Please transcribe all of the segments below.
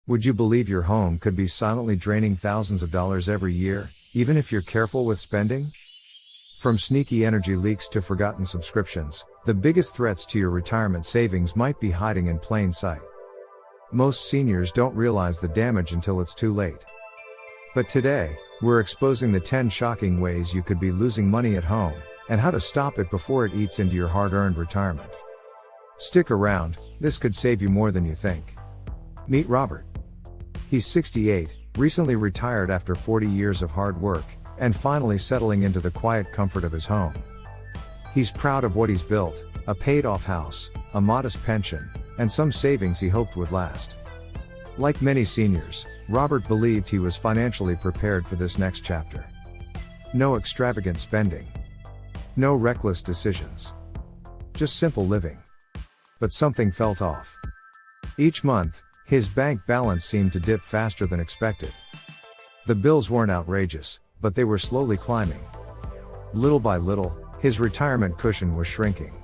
Would you believe your home could be silently draining thousands of dollars every year, even if you're careful with spending? From sneaky energy leaks to forgotten subscriptions, the biggest threats to your retirement savings might be hiding in plain sight. Most seniors don't realize the damage until it's too late. But today, we're exposing the 10 shocking ways you could be losing money at home, and how to stop it before it eats into your hard-earned retirement. Stick around, this could save you more than you think. Meet Robert. He's 68, recently retired after 40 years of hard work, and finally settling into the quiet comfort of his home. He's proud of what he's built, a paid-off house, a modest pension, and some savings he hoped would last. Like many seniors, Robert believed he was financially prepared for this next chapter. No extravagant spending. No reckless decisions. Just simple living. But something felt off. Each month, his bank balance seemed to dip faster than expected. The bills weren't outrageous, but they were slowly climbing. Little by little, his retirement cushion was shrinking.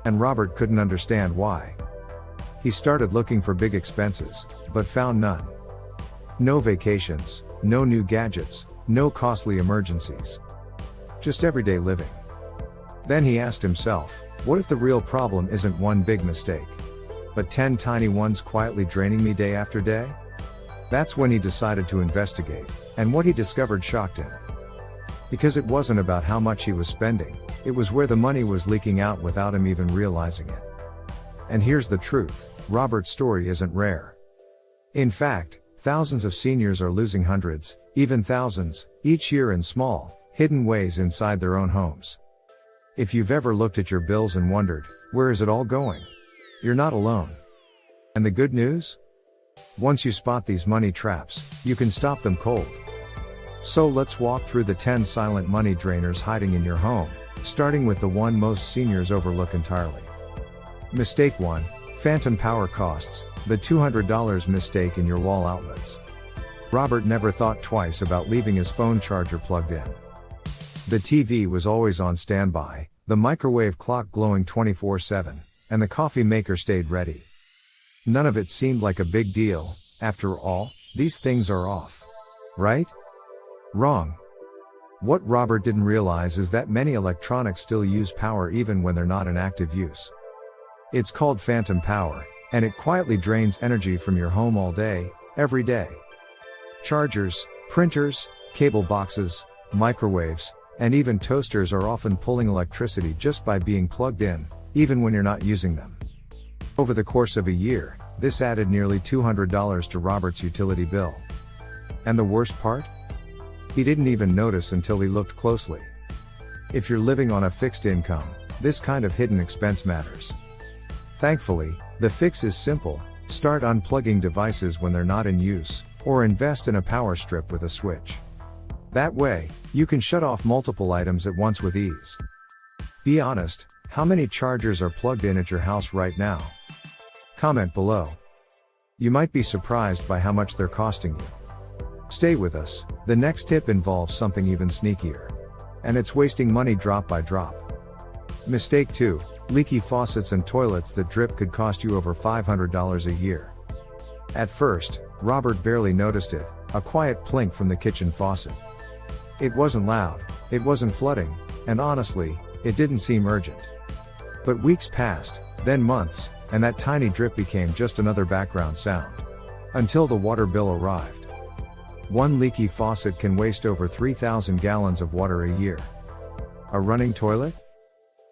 And Robert couldn't understand why. He started looking for big expenses, but found none. No vacations, no new gadgets, no costly emergencies. Just everyday living. Then he asked himself, what if the real problem isn't one big mistake, but 10 tiny ones quietly draining me day after day? That's when he decided to investigate, and what he discovered shocked him. Because it wasn't about how much he was spending, it was where the money was leaking out without him even realizing it. And here's the truth, Robert's story isn't rare. In fact, thousands of seniors are losing hundreds, even thousands, each year in small, hidden ways inside their own homes. If you've ever looked at your bills and wondered, where is it all going? You're not alone. And the good news? Once you spot these money traps, you can stop them cold. So let's walk through the 10 silent money drainers hiding in your home, starting with the one most seniors overlook entirely. Mistake 1, phantom power costs, the $200 mistake in your wall outlets. Robert never thought twice about leaving his phone charger plugged in. The TV was always on standby, the microwave clock glowing 24/7, and the coffee maker stayed ready. None of it seemed like a big deal. After all, these things are off. Right? Wrong. What Robert didn't realize is that many electronics still use power even when they're not in active use. It's called phantom power, and it quietly drains energy from your home all day, every day. Chargers, printers, cable boxes, microwaves, and even toasters are often pulling electricity just by being plugged in, even when you're not using them. Over the course of a year, this added nearly $200 to Robert's utility bill. And the worst part? He didn't even notice until he looked closely. If you're living on a fixed income, this kind of hidden expense matters. Thankfully, the fix is simple: start unplugging devices when they're not in use, or invest in a power strip with a switch. That way, you can shut off multiple items at once with ease. Be honest, how many chargers are plugged in at your house right now? Comment below. You might be surprised by how much they're costing you. Stay with us, the next tip involves something even sneakier. And it's wasting money drop by drop. Mistake 2, leaky faucets and toilets that drip could cost you over $500 a year. At first, Robert barely noticed it, a quiet plink from the kitchen faucet. It wasn't loud, it wasn't flooding, and honestly, it didn't seem urgent. But weeks passed, then months, and that tiny drip became just another background sound. Until the water bill arrived. One leaky faucet can waste over 3,000 gallons of water a year. A running toilet?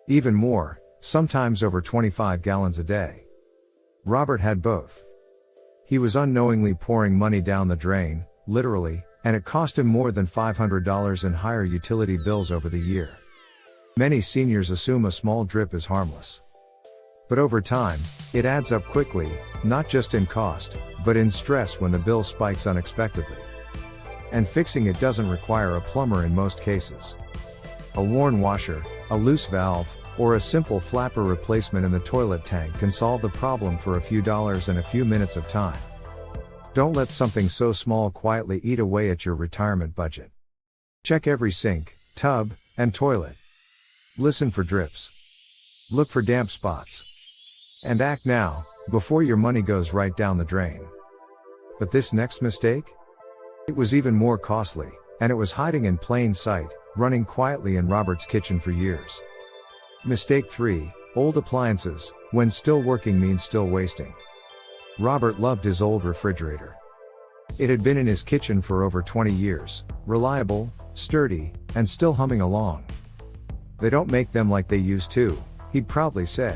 Even more, sometimes over 25 gallons a day. Robert had both. He was unknowingly pouring money down the drain, literally, and it cost him more than $500 in higher utility bills over the year. Many seniors assume a small drip is harmless. But over time, it adds up quickly, not just in cost, but in stress when the bill spikes unexpectedly. And fixing it doesn't require a plumber in most cases. A worn washer, a loose valve, or a simple flapper replacement in the toilet tank can solve the problem for a few dollars and a few minutes of time. Don't let something so small quietly eat away at your retirement budget. Check every sink, tub, and toilet. Listen for drips. Look for damp spots. And act now, before your money goes right down the drain. But this next mistake? It was even more costly, and it was hiding in plain sight, running quietly in Robert's kitchen for years. Mistake 3, old appliances, when still working means still wasting. Robert loved his old refrigerator. It had been in his kitchen for over 20 years, reliable, sturdy, and still humming along. "They don't make them like they used to," he'd proudly say.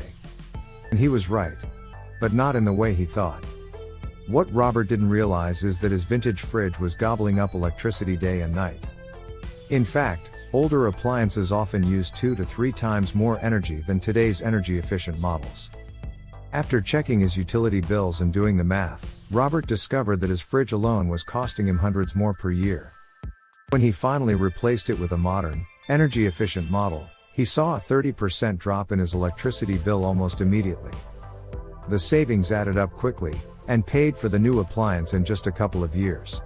And he was right. But not in the way he thought. What Robert didn't realize is that his vintage fridge was gobbling up electricity day and night. In fact, older appliances often use 2 to 3 times more energy than today's energy-efficient models. After checking his utility bills and doing the math, Robert discovered that his fridge alone was costing him hundreds more per year. When he finally replaced it with a modern, energy-efficient model, he saw a 30% drop in his electricity bill almost immediately. The savings added up quickly, and paid for the new appliance in just a couple of years.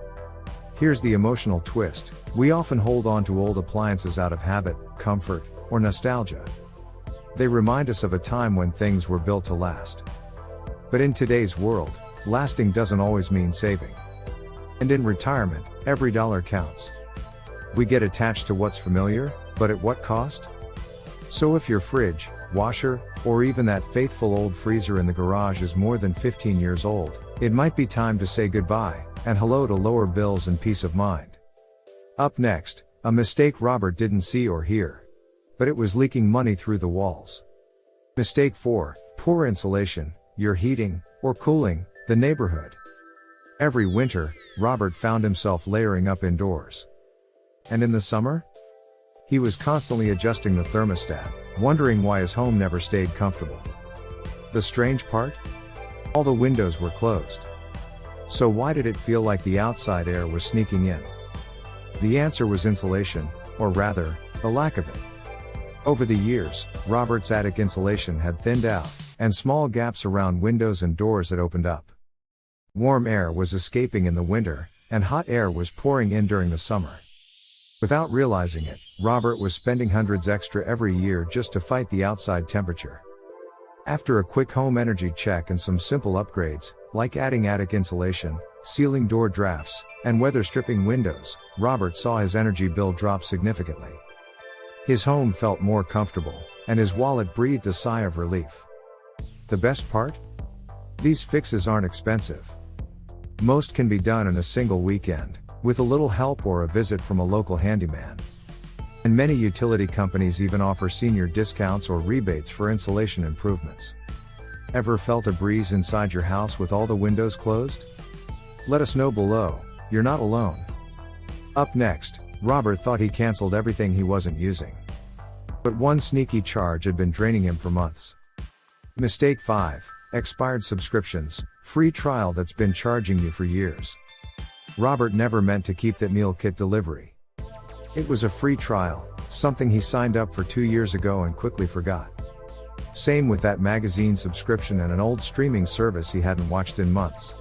Here's the emotional twist: we often hold on to old appliances out of habit, comfort, or nostalgia. They remind us of a time when things were built to last. But in today's world, lasting doesn't always mean saving. And in retirement, every dollar counts. We get attached to what's familiar, but at what cost? So if your fridge, washer, or even that faithful old freezer in the garage is more than 15 years old, it might be time to say goodbye, and hello to lower bills and peace of mind. Up next, a mistake Robert didn't see or hear. But it was leaking money through the walls. Mistake 4, poor insulation, your heating, or cooling, the neighborhood. Every winter, Robert found himself layering up indoors. And in the summer? He was constantly adjusting the thermostat, wondering why his home never stayed comfortable. The strange part? All the windows were closed. So why did it feel like the outside air was sneaking in? The answer was insulation, or rather, the lack of it. Over the years, Robert's attic insulation had thinned out, and small gaps around windows and doors had opened up. Warm air was escaping in the winter, and hot air was pouring in during the summer. Without realizing it, Robert was spending hundreds extra every year just to fight the outside temperature. After a quick home energy check and some simple upgrades, like adding attic insulation, sealing door drafts, and weather stripping windows, Robert saw his energy bill drop significantly. His home felt more comfortable, and his wallet breathed a sigh of relief. The best part? These fixes aren't expensive. Most can be done in a single weekend, with a little help or a visit from a local handyman. And many utility companies even offer senior discounts or rebates for insulation improvements. Ever felt a breeze inside your house with all the windows closed? Let us know below. You're not alone. Up next, Robert thought he canceled everything he wasn't using. But one sneaky charge had been draining him for months. Mistake 5, expired subscriptions, free trial that's been charging you for years. Robert never meant to keep that meal kit delivery. It was a free trial, something he signed up for 2 years ago and quickly forgot. Same with that magazine subscription and an old streaming service he hadn't watched in months.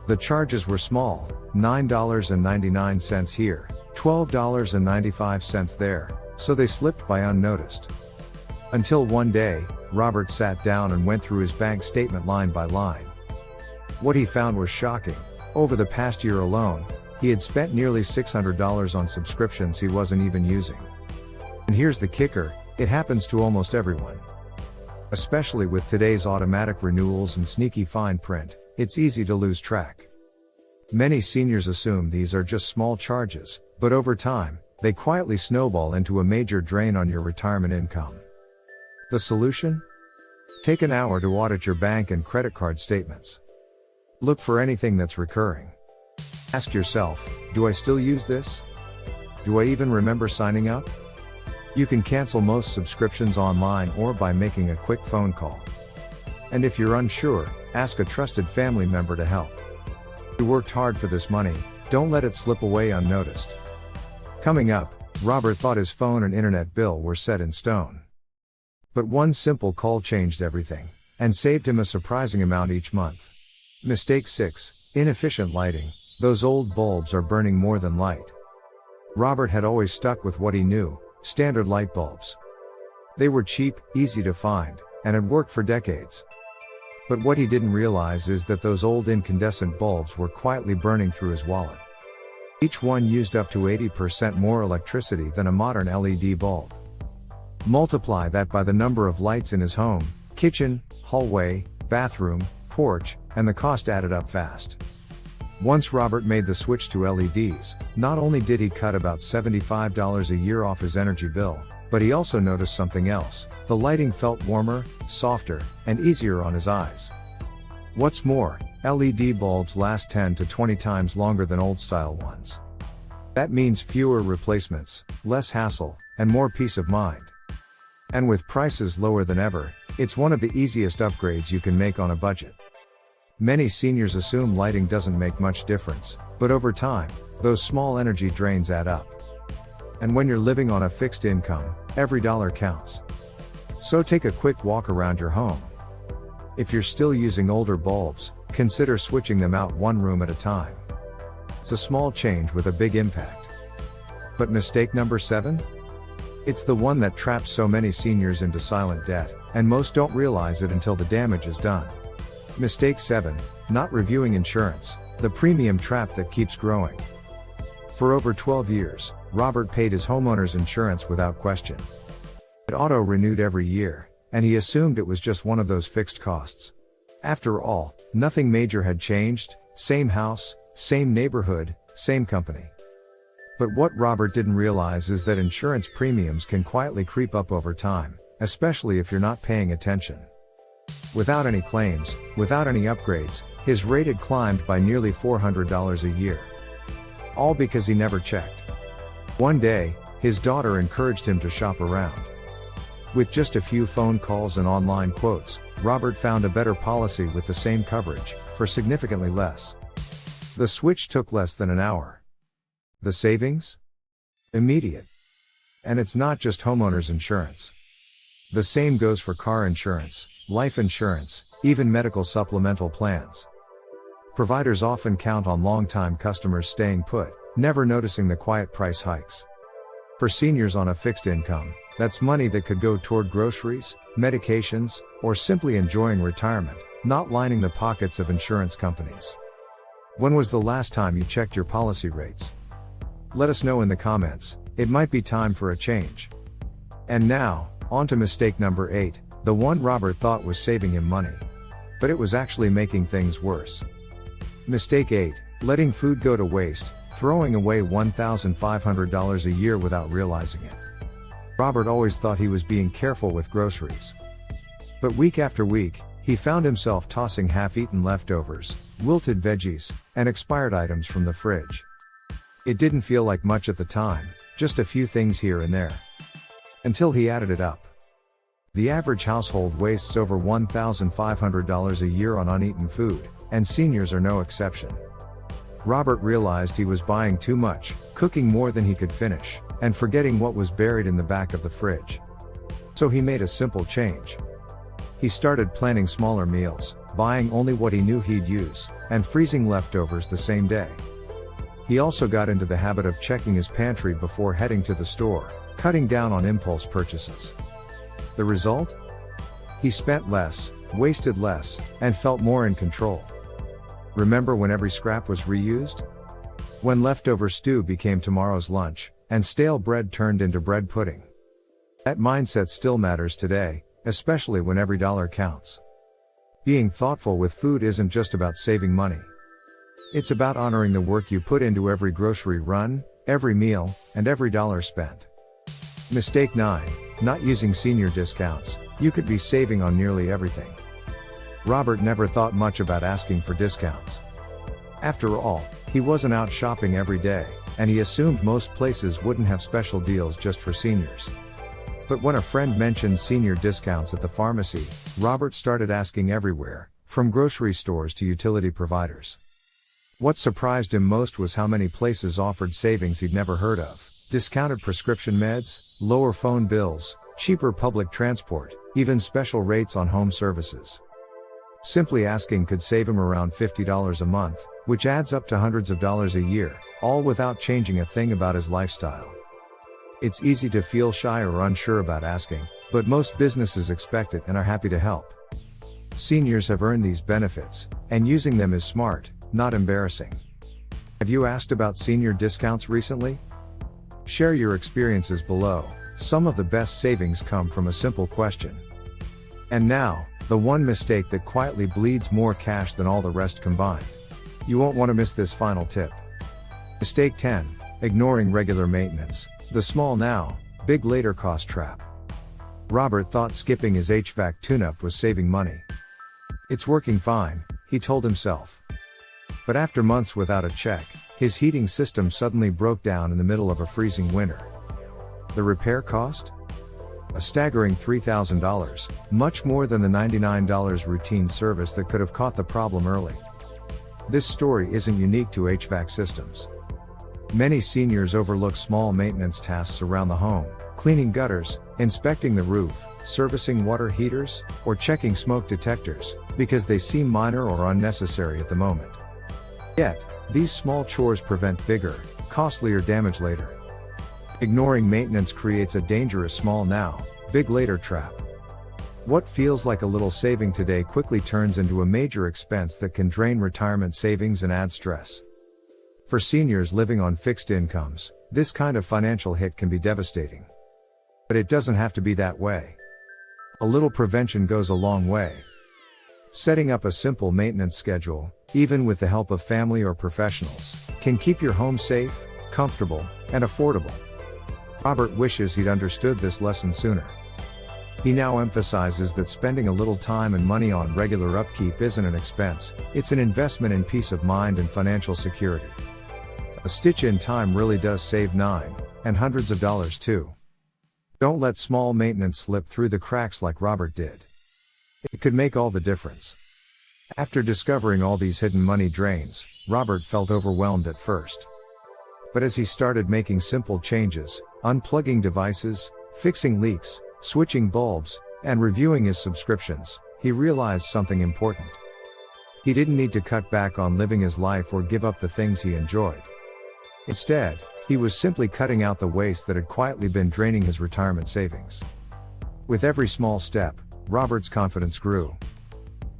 The charges were small, $9.99 here, $12.95 there, so they slipped by unnoticed. Until one day, Robert sat down and went through his bank statement line by line. What he found was shocking. Over the past year alone, he had spent nearly $600 on subscriptions he wasn't even using. And here's the kicker, it happens to almost everyone. Especially with today's automatic renewals and sneaky fine print, it's easy to lose track. Many seniors assume these are just small charges, but over time, they quietly snowball into a major drain on your retirement income. The solution? Take an hour to audit your bank and credit card statements. Look for anything that's recurring. Ask yourself, do I still use this? Do I even remember signing up? You can cancel most subscriptions online or by making a quick phone call. And if you're unsure, ask a trusted family member to help. You worked hard for this money, don't let it slip away unnoticed. Coming up, Robert thought his phone and internet bill were set in stone. But one simple call changed everything, and saved him a surprising amount each month. Mistake 6, inefficient lighting, those old bulbs are burning more than light. Robert had always stuck with what he knew, standard light bulbs. They were cheap, easy to find, and had worked for decades. But what he didn't realize is that those old incandescent bulbs were quietly burning through his wallet. Each one used up to 80% more electricity than a modern LED bulb. Multiply that by the number of lights in his home, kitchen, hallway, bathroom, porch, and the cost added up fast. Once Robert made the switch to LEDs, not only did he cut about $75 a year off his energy bill, but he also noticed something else. The lighting felt warmer, softer, and easier on his eyes. What's more, LED bulbs last 10 to 20 times longer than old-style ones. That means fewer replacements, less hassle, and more peace of mind. And with prices lower than ever, it's one of the easiest upgrades you can make on a budget. Many seniors assume lighting doesn't make much difference, but over time, those small energy drains add up. And when you're living on a fixed income, every dollar counts. So take a quick walk around your home. If you're still using older bulbs, consider switching them out one room at a time. It's a small change with a big impact. But mistake number 7? It's the one that traps so many seniors into silent debt, and most don't realize it until the damage is done. Mistake 7, not reviewing insurance, the premium trap that keeps growing. For over 12 years, Robert paid his homeowner's insurance without question. It auto-renewed every year, and he assumed it was just one of those fixed costs. After all, nothing major had changed, same house, same neighborhood, same company. But what Robert didn't realize is that insurance premiums can quietly creep up over time, especially if you're not paying attention. Without any claims, without any upgrades, his rate had climbed by nearly $400 a year. All because he never checked. One day, his daughter encouraged him to shop around. With just a few phone calls and online quotes, Robert found a better policy with the same coverage, for significantly less. The switch took less than an hour. The savings? Immediate. And it's not just homeowners insurance. The same goes for car insurance, life insurance, even medical supplemental plans. Providers often count on long-time customers staying put, never noticing the quiet price hikes. For seniors on a fixed income, that's money that could go toward groceries, medications, or simply enjoying retirement, not lining the pockets of insurance companies. When was the last time you checked your policy rates? Let us know in the comments. It might be time for a change. And now, on to mistake number 8, the one Robert thought was saving him money. But it was actually making things worse. Mistake 8, letting food go to waste, throwing away $1,500 a year without realizing it. Robert always thought he was being careful with groceries. But week after week, he found himself tossing half-eaten leftovers, wilted veggies, and expired items from the fridge. It didn't feel like much at the time, just a few things here and there. Until he added it up. The average household wastes over $1,500 a year on uneaten food, and seniors are no exception. Robert realized he was buying too much, cooking more than he could finish, and forgetting what was buried in the back of the fridge. So he made a simple change. He started planning smaller meals, buying only what he knew he'd use, and freezing leftovers the same day. He also got into the habit of checking his pantry before heading to the store, cutting down on impulse purchases. The result? He spent less, wasted less, and felt more in control. Remember when every scrap was reused? When leftover stew became tomorrow's lunch, and stale bread turned into bread pudding. That mindset still matters today, especially when every dollar counts. Being thoughtful with food isn't just about saving money. It's about honoring the work you put into every grocery run, every meal, and every dollar spent. Mistake 9, not using senior discounts. You could be saving on nearly everything. Robert never thought much about asking for discounts. After all, he wasn't out shopping every day, and he assumed most places wouldn't have special deals just for seniors. But when a friend mentioned senior discounts at the pharmacy, Robert started asking everywhere, from grocery stores to utility providers. What surprised him most was how many places offered savings he'd never heard of: discounted prescription meds, lower phone bills, cheaper public transport, even special rates on home services. Simply asking could save him around $50 a month, which adds up to hundreds of dollars a year, all without changing a thing about his lifestyle. It's easy to feel shy or unsure about asking, but most businesses expect it and are happy to help. Seniors have earned these benefits, and using them is smart, not embarrassing. Have you asked about senior discounts recently? Share your experiences below. Some of the best savings come from a simple question. And now, the one mistake that quietly bleeds more cash than all the rest combined. You won't want to miss this final tip. Mistake 10. Ignoring regular maintenance. The small now, big later cost trap. Robert thought skipping his HVAC tune-up was saving money. It's working fine, he told himself. But after months without a check, his heating system suddenly broke down in the middle of a freezing winter. The repair cost? A staggering $3,000, much more than the $99 routine service that could have caught the problem early. This story isn't unique to HVAC systems. Many seniors overlook small maintenance tasks around the home, cleaning gutters, inspecting the roof, servicing water heaters, or checking smoke detectors, because they seem minor or unnecessary at the moment. Yet, these small chores prevent bigger, costlier damage later. Ignoring maintenance creates a dangerous small now, big later trap. What feels like a little saving today quickly turns into a major expense that can drain retirement savings and add stress. For seniors living on fixed incomes, this kind of financial hit can be devastating. But it doesn't have to be that way. A little prevention goes a long way. Setting up a simple maintenance schedule, even with the help of family or professionals, can keep your home safe, comfortable, and affordable. Robert wishes he'd understood this lesson sooner. He now emphasizes that spending a little time and money on regular upkeep isn't an expense, it's an investment in peace of mind and financial security. A stitch in time really does save and hundreds of dollars too. Don't let small maintenance slip through the cracks like Robert did. It could make all the difference. After discovering all these hidden money drains, Robert felt overwhelmed at first. But as he started making simple changes, unplugging devices, fixing leaks, switching bulbs, and reviewing his subscriptions, he realized something important. He didn't need to cut back on living his life or give up the things he enjoyed. Instead, he was simply cutting out the waste that had quietly been draining his retirement savings. With every small step, Robert's confidence grew.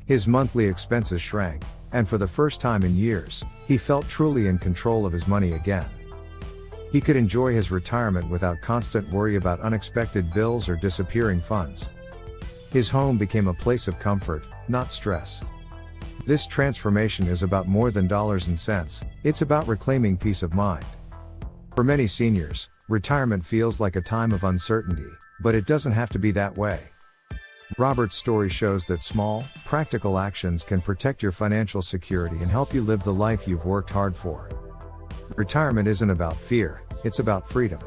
His monthly expenses shrank, and for the first time in years, he felt truly in control of his money again. He could enjoy his retirement without constant worry about unexpected bills or disappearing funds. His home became a place of comfort, not stress. This transformation is about more than dollars and cents, it's about reclaiming peace of mind. For many seniors, retirement feels like a time of uncertainty, but it doesn't have to be that way. Robert's story shows that small, practical actions can protect your financial security and help you live the life you've worked hard for. Retirement isn't about fear, it's about freedom.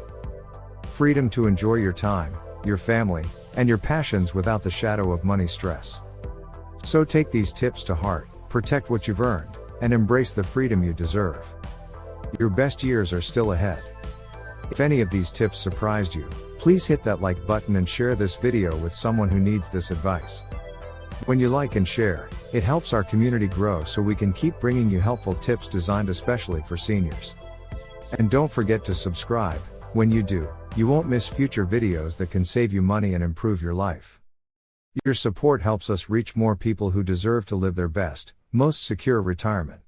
Freedom to enjoy your time, your family, and your passions without the shadow of money stress. So take these tips to heart, protect what you've earned, and embrace the freedom you deserve. Your best years are still ahead. If any of these tips surprised you, please hit that like button and share this video with someone who needs this advice. When you like and share, it helps our community grow so we can keep bringing you helpful tips designed especially for seniors. And don't forget to subscribe. When you do, you won't miss future videos that can save you money and improve your life. Your support helps us reach more people who deserve to live their best, most secure retirement.